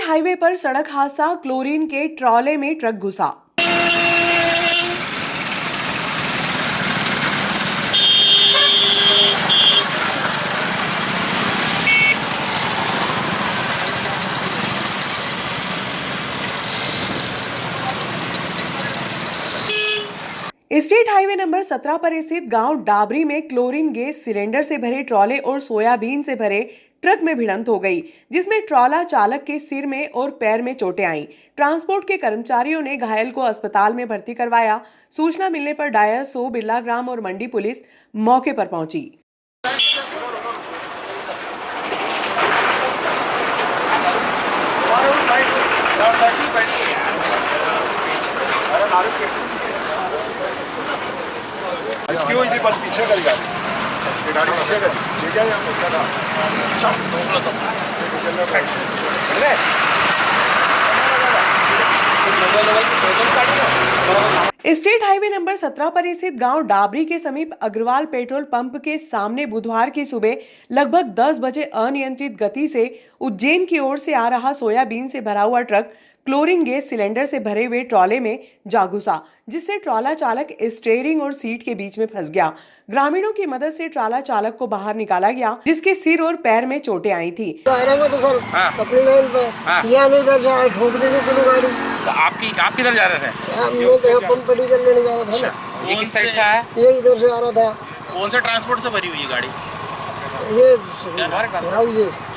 Highway पर सड़क हादसा, क्लोरीन के ट्रॉले में ट्रक घुसा। स्टेट हाईवे नंबर 17 पर स्थित गांव डाबरी में क्लोरीन गैस सिलेंडर से भरे ट्रॉले और सोयाबीन से भरे ट्रक में भिड़ंत हो गई, जिसमें ट्रॉला चालक के सिर में और पैर में चोटें आईं। ट्रांसपोर्ट के कर्मचारियों ने घायल को अस्पताल में भर्ती करवाया। सूचना मिलने पर डायल 100 बिरला ग्राम और मंडी पुलिस मौके पर पहुंची। क्यों थी बस पीछे कर गाड़ी पीछे कर ठीक है। स्टेट हाईवे नंबर 17 पर स्थित गांव डाबरी के समीप अग्रवाल पेट्रोल पंप के सामने बुधवार की सुबह लगभग 10 बजे अनियंत्रित गति से उज्जैन की ओर से आ रहा सोयाबीन से भरा हुआ ट्रक क्लोरीन गैस सिलेंडर से भरे हुए ट्रॉले में जा घुसा, जिससे ट्रॉला चालक स्टीयरिंग और सीट के बीच में फंस गया। ग्रामीणों की मदद से ट्रॉला चालक को बाहर निकाला गया, जिसके सिर और पैर में चोटें आई थी। आप किधर जा रहे थे? ये किस साइड से आया? ये इधर से आ रहा था। कौन से ट्रांसपोर्ट से भरी हुई है गाड़ी?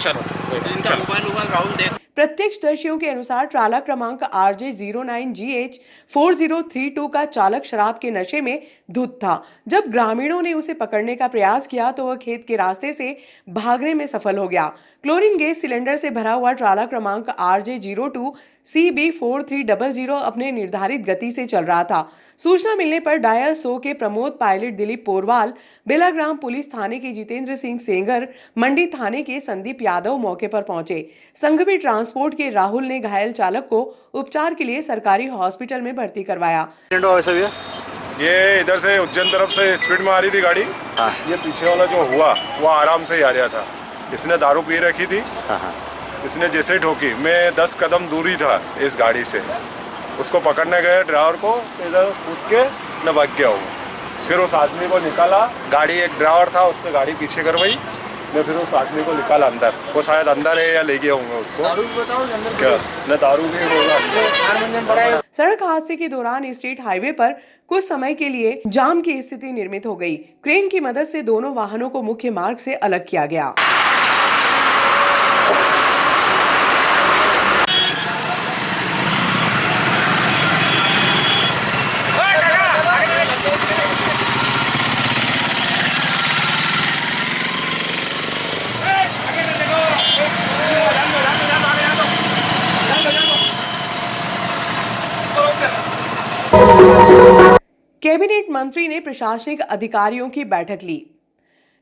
चलो इनका मोबाइल राहुल देख। प्रत्यक्षदर्शियों के अनुसार ट्राला क्रमांक RJ09GH 4032 का चालक शराब के नशे में धुत था। जब ग्रामीणों ने उसे पकड़ने का प्रयास किया तो वह खेत के रास्ते से भागने में सफल हो गया। क्लोरीन गैस सिलेंडर से भरा हुआ ट्राला क्रमांक RJ02 CB4300 अपने निर्धारित गति से चल रहा था। सूचना मिलने पर डायल 100 के प्रमोद पायलट दिलीप पोरवाल, बेलाग्राम पुलिस थाने के जितेंद्र सिंह सेंगर, मंडी थाने के संदीप यादव मौके पर पहुंचे। संघवी ट्रांसपोर्ट के राहुल ने घायल चालक को उपचार के लिए सरकारी हॉस्पिटल में भर्ती करवाया। ये इधर से उज्जैन तरफ से स्पीड में आ रही थी गाड़ी। ये पीछे वाला जो हुआ वो आराम से ही आ रहा था। इसने दारू पी रखी थी। इसने जैसे ठोकी, मैं 10 कदम दूरी था इस गाड़ी से। उसको पकड़ने गए ड्राइवर को, इधर कूद के मैं भाग गया हूँ। फिर उस आदमी को निकाला, गाड़ी एक ड्राइवर था उससे गाड़ी पीछे करवाई। मैं फिर उस आदमी को निकाला अंदर। वो शायद अंदर है या ले गया हूँ उसको। क्या न दारू भी होगा। सड़क हादसे के दौरान स्टेट हाईवे पर कुछ समय के लिए जाम की स्थिति निर्मित हो गई। क्रेन की मदद से दोनों वाहनों को मुख्य मार्ग से अलग किया गया। कैबिनेट मंत्री ने प्रशासनिक अधिकारियों की बैठक ली।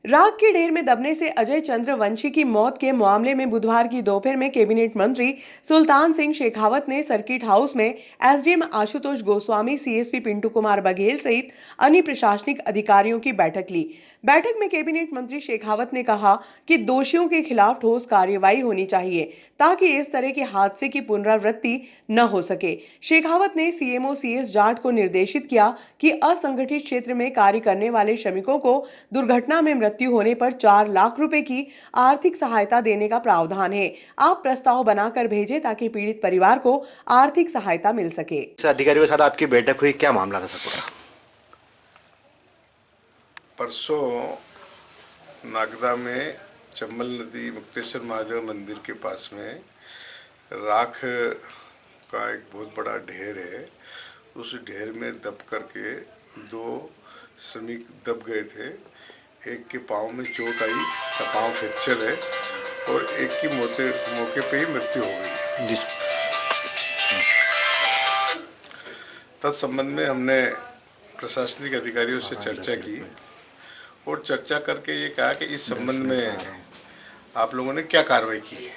राख के ढेर में दबने से अजय चंद्रवंशी की मौत के मामले में बुधवार की दोपहर में कैबिनेट मंत्री सुल्तान सिंह शेखावत ने सर्किट हाउस में एसडीएम आशुतोष गोस्वामी, सीएसपी पिंटू कुमार बघेल सहित अन्य प्रशासनिक अधिकारियों की बैठक ली। बैठक में कैबिनेट मंत्री शेखावत ने कहा कि दोषियों के खिलाफ ठोस कार्रवाई होनी चाहिए ताकि इस तरह के हादसे की पुनरावृत्ति न हो सके। शेखावत ने सीएमओ CS जाट को निर्देशित किया कि असंगठित क्षेत्र में कार्य करने वाले श्रमिकों को दुर्घटना में मृत्यु होने पर 4 लाख रुपए की आर्थिक सहायता देने का प्रावधान है। आप प्रस्ताव बनाकर भेजें ताकि पीड़ित परिवार को आर्थिक सहायता मिल सके। अधिकारियों के साथ आपकी बैठक हुई, क्या मामला था सर? परसों नागदा में चंबल नदी मुक्तेश्वर महादेव मंदिर के पास में राख का एक बहुत बड़ा ढेर है। उस ढेर में दब करके 2 श्रमिक दब गए थे। एक के पाँव में चोट आई, पाँव फ्रैक्चर है, और एक की मौके पे ही मृत्यु हो गई। तत्संबंध में हमने प्रशासनिक अधिकारियों से चर्चा की और चर्चा करके ये कहा कि इस संबंध में आप लोगों ने क्या कार्रवाई की है।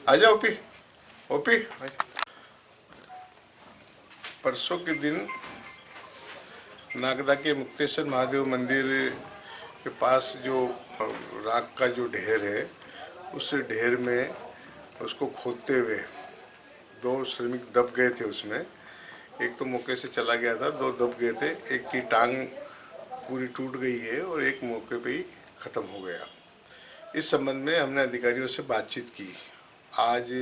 आ जाओ ओपी। परसों के दिन नागदा के मुक्तेश्वर महादेव मंदिर के पास जो राख का जो ढेर है, उस ढेर में उसको खोदते हुए दो श्रमिक दब गए थे उसमें। एक तो मौके से चला गया था, दो दब गए थे। एक की टांग पूरी टूट गई है और एक मौके पे ही ख़त्म हो गया। इस संबंध में हमने अधिकारियों से बातचीत की। आज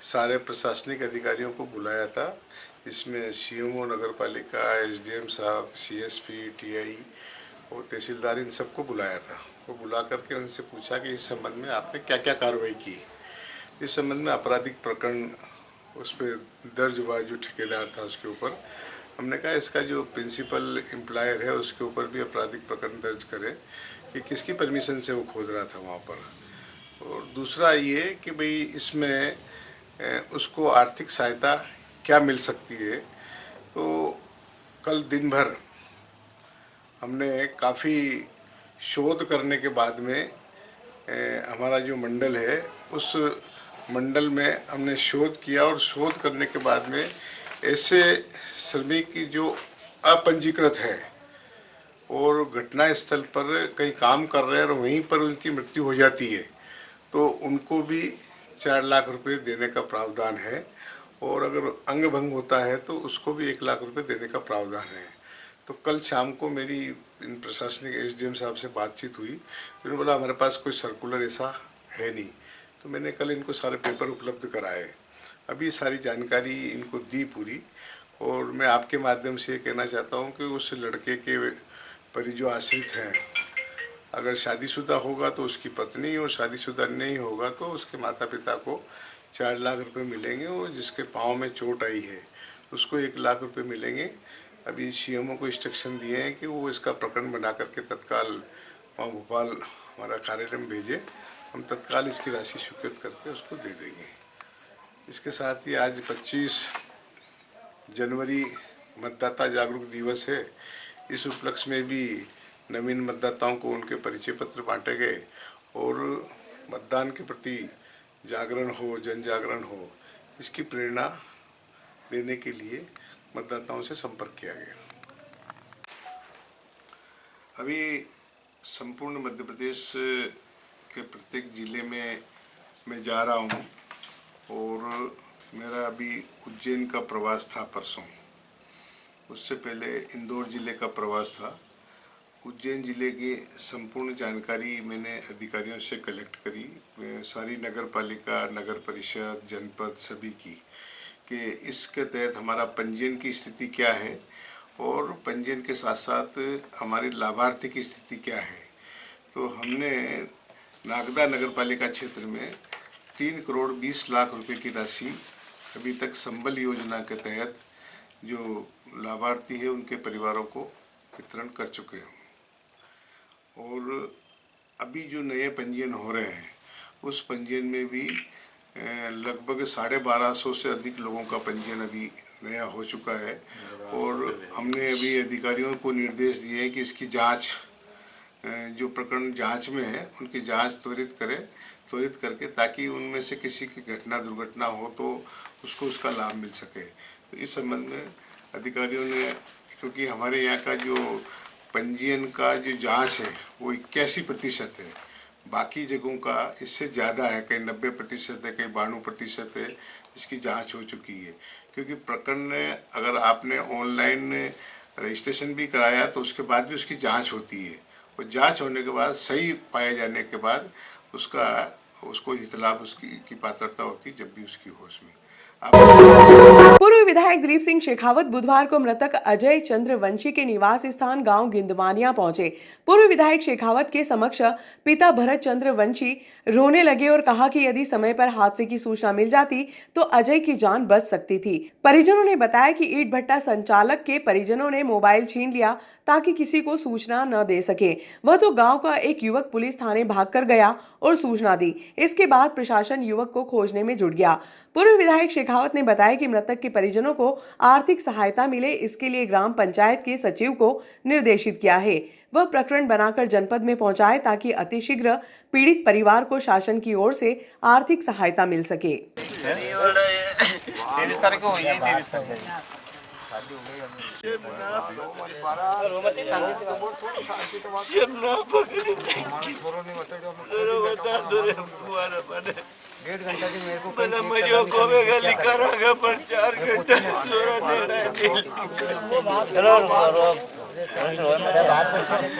सारे प्रशासनिक अधिकारियों को बुलाया था, इसमें सीएमओ नगर पालिका, एसडीएम साहब, सीएसपी, टीआई और तहसीलदार, इन सबको बुलाया था। वो बुला करके उनसे पूछा कि इस संबंध में आपने क्या क्या कार्रवाई की। इस संबंध में आपराधिक प्रकरण उस पर दर्ज हुआ, जो ठेकेदार था उसके ऊपर। हमने कहा इसका जो प्रिंसिपल एम्प्लॉयर है उसके ऊपर भी आपराधिक प्रकरण दर्ज करें कि किसकी परमिशन से वो खोद रहा था वहाँ पर। और दूसरा ये कि भाई इसमें उसको आर्थिक सहायता क्या मिल सकती है। तो कल दिन भर हमने काफ़ी शोध करने के बाद में हमारा जो मंडल है उस मंडल में हमने शोध किया, और शोध करने के बाद में ऐसे श्रमिक जो अपंजीकृत है और घटना स्थल पर कहीं काम कर रहे हैं और वहीं पर उनकी मृत्यु हो जाती है, तो उनको भी 4 लाख रुपए देने का प्रावधान है। और अगर अंग भंग होता है तो उसको भी 1 लाख रुपए देने का प्रावधान है। तो कल शाम को मेरी इन प्रशासनिक एसडीएम साहब से बातचीत हुई। उन्होंने बोला हमारे पास कोई सर्कुलर ऐसा है नहीं। तो मैंने कल इनको सारे पेपर उपलब्ध कराए, अभी सारी जानकारी इनको दी पूरी। और मैं आपके माध्यम से ये कहना चाहता हूँ कि उस लड़के के पर जो आश्रित हैं, अगर शादीशुदा होगा तो उसकी पत्नी, और शादीशुदा नहीं होगा तो उसके माता पिता को 4 लाख रुपए मिलेंगे, और जिसके पाँव में चोट आई है उसको 1 लाख रुपए मिलेंगे। अभी सीएमओ को इंस्ट्रक्शन दिए हैं कि वो इसका प्रकरण बना करके तत्काल वहाँ भोपाल हमारा कार्यालय में भेजे। हम तत्काल इसकी राशि स्वीकृत करके उसको दे देंगे। इसके साथ ही आज 25 जनवरी मतदाता जागरूक दिवस है। इस उपलक्ष्य में भी नवीन मतदाताओं को उनके परिचय पत्र बांटे गए, और मतदान के प्रति जागरण हो, जन जागरण हो, इसकी प्रेरणा देने के लिए मतदाताओं से संपर्क किया गया। अभी संपूर्ण मध्य प्रदेश के प्रत्येक जिले में मैं जा रहा हूँ, और मेरा अभी उज्जैन का प्रवास था परसों। उससे पहले इंदौर जिले का प्रवास था। उज्जैन जिले की संपूर्ण जानकारी मैंने अधिकारियों से कलेक्ट करी, सारी नगर पालिका, नगर परिषद, जनपद सभी की, कि इसके तहत हमारा पंजीयन की स्थिति क्या है और पंजीयन के साथ साथ हमारे लाभार्थी की स्थिति क्या है। तो हमने नागदा नगर पालिका क्षेत्र में 3 करोड़ 20 लाख रुपए की राशि अभी तक संबल योजना के तहत जो लाभार्थी है उनके परिवारों को वितरण कर चुके हैं। और अभी जो नए पंजीयन हो रहे हैं उस पंजीयन में भी लगभग 1250 से अधिक लोगों का पंजीयन अभी नया हो चुका है। और हमने अभी अधिकारियों को निर्देश दिए हैं कि इसकी जांच, जो प्रकरण जांच में है उनकी जांच त्वरित करके, ताकि उनमें से किसी की घटना दुर्घटना हो तो उसको उसका लाभ मिल सके। तो इस संबंध में अधिकारियों ने, क्योंकि हमारे यहाँ का जो पंजीयन का जो जांच है वो 81% है, बाकी जगहों का इससे ज़्यादा है, कहीं 90% है, कहीं 92% है, इसकी जांच हो चुकी है। क्योंकि प्रकरण अगर आपने ऑनलाइन रजिस्ट्रेशन भी कराया तो उसके बाद भी उसकी जांच होती है, और जांच होने के बाद सही पाए जाने के बाद उसको इतलाफ उसकी पात्रता होती जब भी उसकी होश में। पूर्व विधायक दिलीप सिंह शेखावत बुधवार को मृतक अजय चंद्र वंशी के निवास स्थान गांव गिंदवानिया पहुंचे। पूर्व विधायक शेखावत के समक्ष पिता भरत चंद्र वंशी रोने लगे और कहा कि यदि समय पर हादसे की सूचना मिल जाती तो अजय की जान बच सकती थी। परिजनों ने बताया कि ईंट भट्टा संचालक के परिजनों ने मोबाइल छीन लिया ताकि किसी को सूचना न दे सके। वह तो गांव का एक युवक पुलिस थाने भागकर गया और सूचना दी। इसके बाद प्रशासन युवक को खोजने में जुट गया। पूर्व विधायक शेखावत ने बताया कि मृतक के परिजनों को आर्थिक सहायता मिले, इसके लिए ग्राम पंचायत के सचिव को निर्देशित किया है। वह प्रकरण बनाकर जनपद में पहुंचाए ताकि अतिशीघ्र पीड़ित परिवार को शासन की ओर से आर्थिक सहायता मिल सके। 23 तारीख को हुई है, 23 तारीख को। 1.5 घंटा से मेरे को भला मजो को गली करागा पर 4 घंटा सोरा देना चलो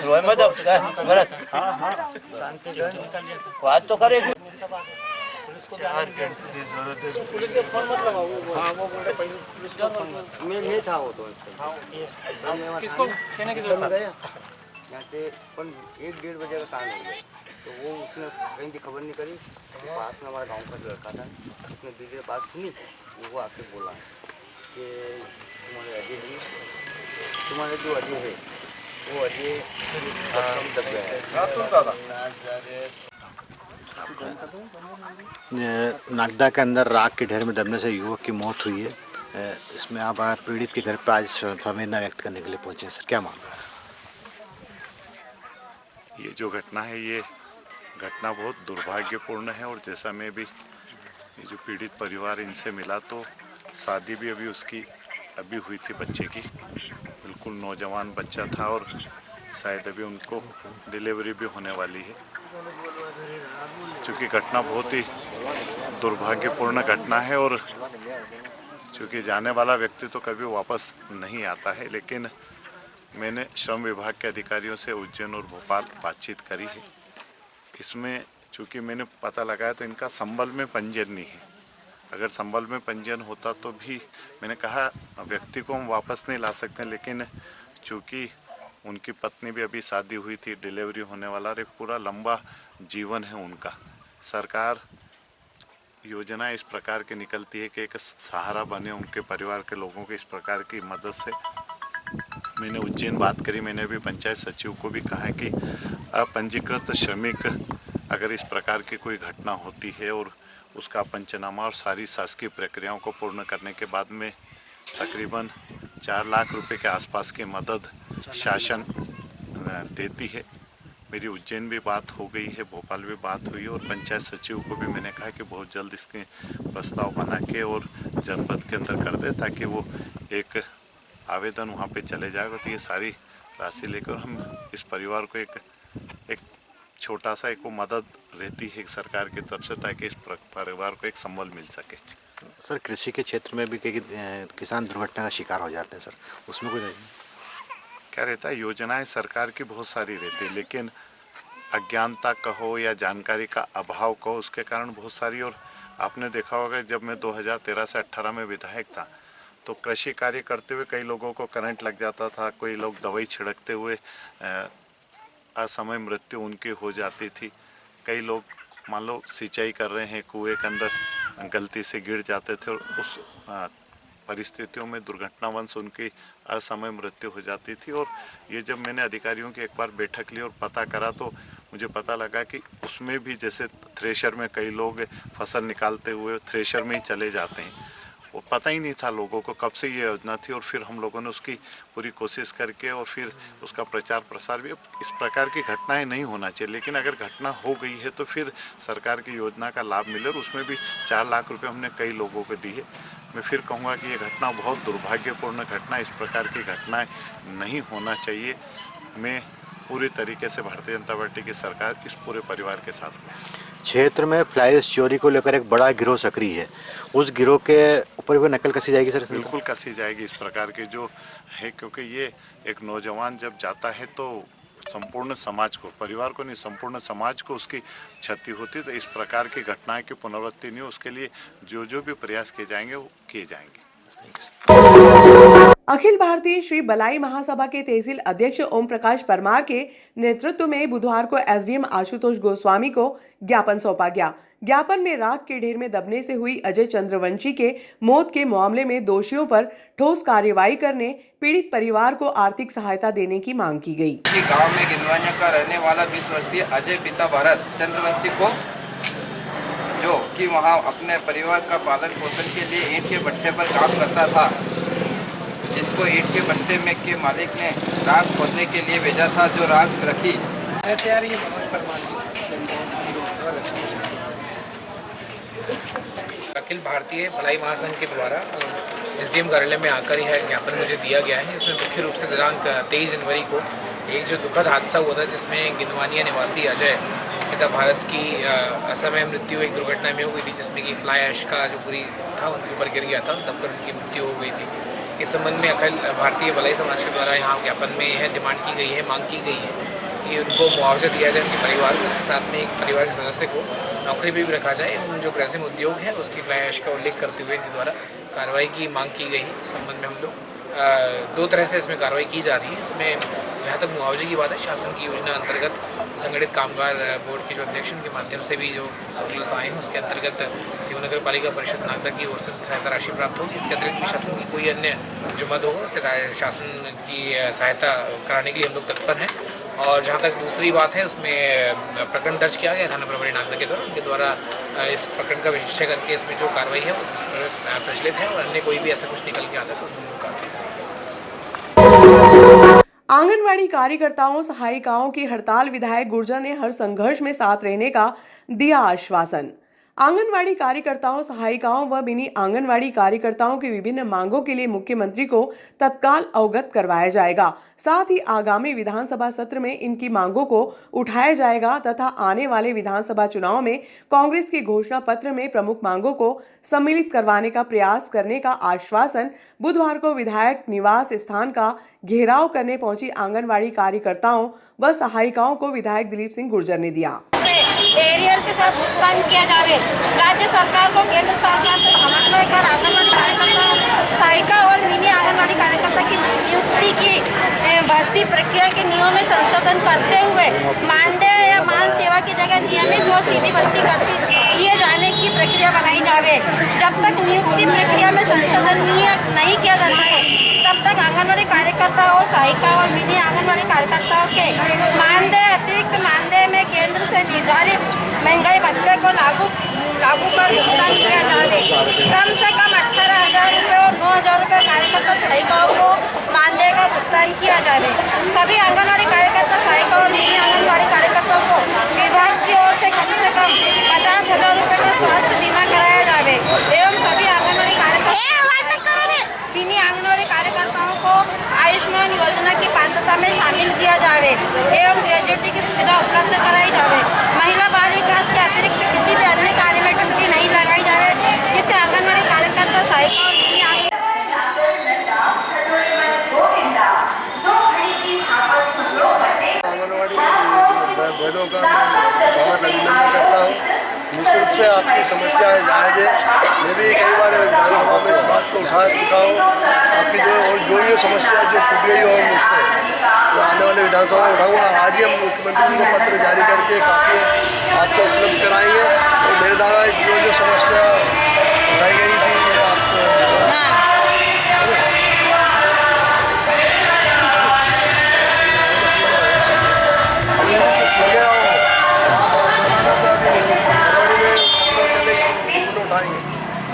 रोए मत गलत बात तो करे 4 घंटे से सोरा दे मैं नहीं था वो तो किसको कहने की जरूरत है? यहाँ से 1-1:30 बजे का काम हो गया तो वो उसने कहीं की खबर नहीं करी। पास में हमारा गांव का लड़का था, उसने दीदी की बात सुनी, वो आके बोला कि तुम्हारे जो अजय है वो अजय दब गया है। नागदा के अंदर राख के ढेर में दबने से युवक की मौत हुई है। इसमें आप पीड़ित के घर पर आज संवेदना व्यक्त करने के लिए पहुंचे हैं। सर, क्या मामला है? ये जो घटना है, ये घटना बहुत दुर्भाग्यपूर्ण है। और जैसा मैं भी ये जो पीड़ित परिवार इनसे मिला तो शादी भी अभी उसकी अभी हुई थी बच्चे की, बिल्कुल नौजवान बच्चा था और शायद अभी उनको डिलीवरी भी होने वाली है। चूँकि घटना बहुत ही दुर्भाग्यपूर्ण घटना है और चूँकि जाने वाला व्यक्ति तो कभी वापस नहीं आता है, लेकिन मैंने श्रम विभाग के अधिकारियों से उज्जैन और भोपाल बातचीत करी है। इसमें चूँकि मैंने पता लगाया तो इनका संबल में पंजीयन नहीं है। अगर संबल में पंजीयन होता तो भी मैंने कहा व्यक्ति को हम वापस नहीं ला सकते, लेकिन चूँकि उनकी पत्नी भी अभी शादी हुई थी, डिलीवरी होने वाला, और एक पूरा लंबा जीवन है उनका। सरकार योजना इस प्रकार की निकलती है कि एक सहारा बने उनके परिवार के लोगों के। इस प्रकार की मदद से मैंने उज्जैन बात करी। मैंने भी पंचायत सचिव को भी कहा है कि अपंजीकृत श्रमिक अगर इस प्रकार की कोई घटना होती है और उसका पंचनामा और सारी शासकीय प्रक्रियाओं को पूर्ण करने के बाद में तकरीबन 4 लाख रुपए के आसपास की मदद शासन देती है। मेरी उज्जैन भी बात हो गई है, भोपाल भी बात हुई और पंचायत सचिव को भी मैंने कहा कि बहुत जल्द इसके प्रस्ताव बना के और जनपद के अंदर कर दे, ताकि वो एक आवेदन वहाँ पे चले जाएगा। तो ये सारी राशि लेकर हम इस परिवार को एक छोटा सा एक मदद रहती है सरकार की तरफ से, ताकि इस परिवार को एक संबल मिल सके। सर, कृषि के क्षेत्र में भी कई किसान दुर्घटना का शिकार हो जाते हैं सर, उसमें कोई क्या रहता है, योजनाएं सरकार की बहुत सारी रहती है, लेकिन अज्ञानता कहो या जानकारी का अभाव कहो, उसके कारण बहुत सारी। और आपने देखा होगा जब मैं 2013 से 18 में विधायक था तो कृषि कार्य करते हुए कई लोगों को करंट लग जाता था, कोई लोग दवाई छिड़कते हुए असमय मृत्यु उनकी हो जाती थी। कई लोग मान लो सिंचाई कर रहे हैं, कुएं के अंदर गलती से गिर जाते थे और उस परिस्थितियों में दुर्घटनावश उनकी असमय मृत्यु हो जाती थी। और ये जब मैंने अधिकारियों की एक बार बैठक ली और पता करा तो मुझे पता लगा कि उसमें भी जैसे थ्रेशर में कई लोग फसल निकालते हुए थ्रेशर में ही चले जाते हैं। वो पता ही नहीं था लोगों को कब से ये योजना थी, और फिर हम लोगों ने उसकी पूरी कोशिश करके और फिर उसका प्रचार प्रसार भी। इस प्रकार की घटनाएं नहीं होना चाहिए, लेकिन अगर घटना हो गई है तो फिर सरकार की योजना का लाभ मिले, और उसमें भी 4 लाख रुपए हमने कई लोगों को दी है। मैं फिर कहूँगा कि ये घटना बहुत दुर्भाग्यपूर्ण घटना, इस प्रकार की घटनाएं नहीं होना चाहिए। मैं पूरी तरीके से भारतीय जनता पार्टी की सरकार इस पूरे परिवार के साथ में। क्षेत्र में फ्लाइज चोरी को लेकर एक बड़ा गिरोह सक्रिय है, उस गिरोह के ऊपर भी नकल कसी जाएगी सर? बिल्कुल कसी जाएगी इस प्रकार की जो है, क्योंकि ये एक नौजवान जब जाता है तो संपूर्ण समाज को, परिवार को नहीं, संपूर्ण समाज को उसकी क्षति होती है। तो इस प्रकार की घटनाएं की पुनरावृत्ति नहीं हो, उसके लिए जो भी प्रयास किए जाएंगे वो किए जाएंगे। अखिल भारतीय श्री बलाई महासभा के तहसील अध्यक्ष ओम प्रकाश परमार के नेतृत्व में बुधवार को एसडीएम आशुतोष गोस्वामी को ज्ञापन सौंपा गया। ज्ञापन में राख के ढेर में दबने से हुई अजय चंद्रवंशी के मौत के मामले में दोषियों पर ठोस कार्रवाई करने, पीड़ित परिवार को आर्थिक सहायता देने की मांग की गई। गांव में गिनवानिया का रहने वाला 20 वर्षीय अजय पिता भरत चंद्रवंशी को, जो कि वहां अपने परिवार का पालन पोषण के लिए ईंट के भट्टे पर काम करता था, जिसको ईंट के भट्टे में के मालिक ने राख खोदने के लिए भेजा था, जो राख रखी। अखिल भारतीय भलाई महासंघ के द्वारा एसडीएम कार्यालय में आकर यह ज्ञापन मुझे दिया गया है। इसमें मुख्य रूप से दिनांक 23 जनवरी को एक जो दुखद हादसा हुआ था, जिसमें गिनवानिया निवासी अजय पिता भारत की असमय मृत्यु एक दुर्घटना में हो गई थी, जिसमें कि फ्लाई ऐश का जो पूरी था उनके ऊपर गिर गया था, तब पर उनकी मृत्यु हो गई थी। इस संबंध में अखिल भारतीय भलाई समाज के द्वारा यहाँ ज्ञापन में यह डिमांड की गई है, मांग की गई है कि उनको मुआवजा दिया जाए उनके परिवार को, उसके साथ में एक परिवार के सदस्य को नौकरी पर भी रखा जाए। उन जो ग्रासिम उद्योग है उसकी फ्लाई ऐश का उल्लेख करते हुए इनके द्वारा कार्रवाई की मांग की गई। इस संबंध में हम लोग दो तरह से इसमें कार्रवाई की जा रही है। इसमें जहाँ तक मुआवजे की बात है, शासन की योजना अंतर्गत संगठित कामगार बोर्ड के जो अध्यक्ष के माध्यम से भी जो सर्कुलर्स आए हैं उसके अंतर्गत शिव नगर पालिका परिषद नागदा की ओर से सहायता राशि प्राप्त होगी। इसके अतिरिक्त भी शासन की कोई अन्य जो मद होगा उससे शासन की सहायता कराने के लिए हम लोग तत्पर हैं। और जहाँ तक दूसरी बात है, उसमें प्रकरण दर्ज किया गया थाना प्रभारी नागदा के द्वारा, उनके द्वारा इस प्रकरण का विश्लेषण करके इसमें जो कार्रवाई है वो प्रचलित है और अन्य कोई भी ऐसा कुछ निकल के आता है तो उसमें कार्रवाई करेंगे। आंगनवाड़ी कार्यकर्ताओं सहायिकाओं की हड़ताल, विधायक गुर्जर ने हर संघर्ष में साथ रहने का दिया आश्वासन। आंगनवाड़ी कार्यकर्ताओं सहायिकाओं व मिनी आंगनवाड़ी कार्यकर्ताओं की विभिन्न मांगों के लिए मुख्यमंत्री को तत्काल अवगत करवाया जाएगा। साथ ही आगामी विधानसभा सत्र में इनकी मांगों को उठाया जाएगा तथा आने वाले विधानसभा चुनाव में कांग्रेस के घोषणा पत्र में प्रमुख मांगों को सम्मिलित करवाने का प्रयास करने का आश्वासन बुधवार को विधायक निवास स्थान का घेराव करने पहुंची आंगनवाड़ी कार्यकर्ताओं व सहायिकाओं को विधायक दिलीप सिंह गुर्जर ने दिया। एरियल के साथ भुगतान किया जाए। राज्य सरकार को केंद्र सरकार से समन्वय कर आंगनबाड़ी कार्यकर्ता सहायिका और मिनी आंगनबाड़ी कार्यकर्ता की नियुक्ति की भर्ती प्रक्रिया के नियमों में संशोधन करते हुए मानदेय या मान सेवा की जगह नियमित व सीधी भर्ती किए जाने की प्रक्रिया बनाई जाए। जब तक नियुक्ति प्रक्रिया में संशोधन नहीं किया जाता है तब तक आंगनबाड़ी कार्यकर्ताओं सहायिका और मिनी आंगनबाड़ी कार्यकर्ताओं के मानदेय अतिरिक्त मानदेय में केंद्र से निर्धारित महंगाई भत्ते को लागू कर भुगतान किया जाए। कम से कम 18,000 रुपये और 9,000 रुपये कार्यकर्ता सहायिकाओं को मानदेय का भुगतान किया जाए। सभी आंगनबाड़ी कार्यकर्ता सहायिका और मिनी आंगनबाड़ी कार्यकर्ताओं को विभाग की ओर से कम 50,000 रुपये का स्वास्थ्य बीमा कराया जाए एवं सभी आंगनबाड़ी मिनी आंगनबाड़ी कार्यकर्ताओं को आयुष्मान योजना की पात्रता में शामिल किया जाए एवं ग्रेजुएटी की सुविधा उपलब्ध कराई जाए। महिला बाल विकास के अतिरिक्त किसी भी अन्य कार्य में ड्यूटी नहीं लगाई जाए, जिससे आंगनबाड़ी कार्यकर्ता सहायिका और मिनी आंगनबाड़ी बहनों का बहुत अभिनंदन करता हूँ। निश्चित रूप से आपकी समस्याएं जायज़ है। मैं भी कई बार विधानसभा में इस बात को उठा चुका हूँ। आपकी जो समस्या जो छूट गई हो मुझसे वो आने वाले विधानसभा में उठाऊँगा। आज ही हम मुख्यमंत्री को पत्र जारी करके काफ़ी आपको उपलब्ध कराएंगे और मेरे द्वारा जो समस्या उठाई गई थी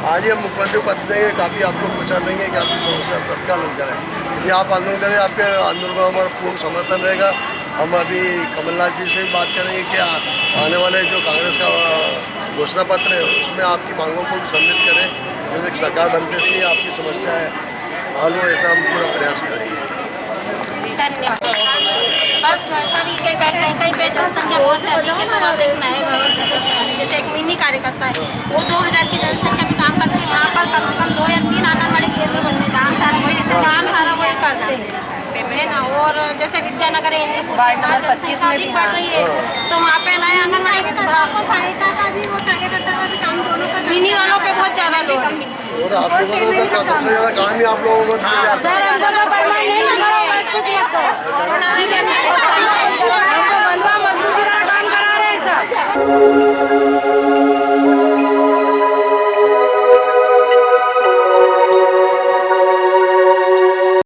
आज ही हम मुख्यमंत्री को पत्र देंगे, काफ़ी आपको पहुँचा देंगे कि आपकी समस्या तत्काल हल करें। यदि आप आंदोलन करें, आपके आंदोलन को हमारा पूर्ण समर्थन रहेगा। हम अभी कमलनाथ जी से भी बात करेंगे कि आने वाले जो कांग्रेस का घोषणा पत्र है उसमें आपकी मांगों को भी सम्मिलित करें। जैसे सरकार बनते से आपकी समस्या है हल हो, ऐसा हम पूरा प्रयास करेंगे। धन्यवाद। बस सर कहीं पे जनसंख्या बहुत अधिक है तो आप एक नए जैसे एक मिनी कार्यकर्ता है वो 2000 की जनसंख्या में काम करते हैं। यहाँ पर कम से कम 2 या 3 आंगनबाड़ी केंद्र बनने काम सारा वही करते हैं ना। और जैसे विद्यानगर जनसंख्या अधिक बढ़ रही है तो वहाँ पे नए आंगनबाड़ी सहायता का भी वो कार्यकर्ता का भी काम दोनों का मिनी वालों पे बहुत ज़्यादा लोड है। और सबसे ज़्यादा काम ही आप लोगों को मजदूरी काम करा रहे हैं सर।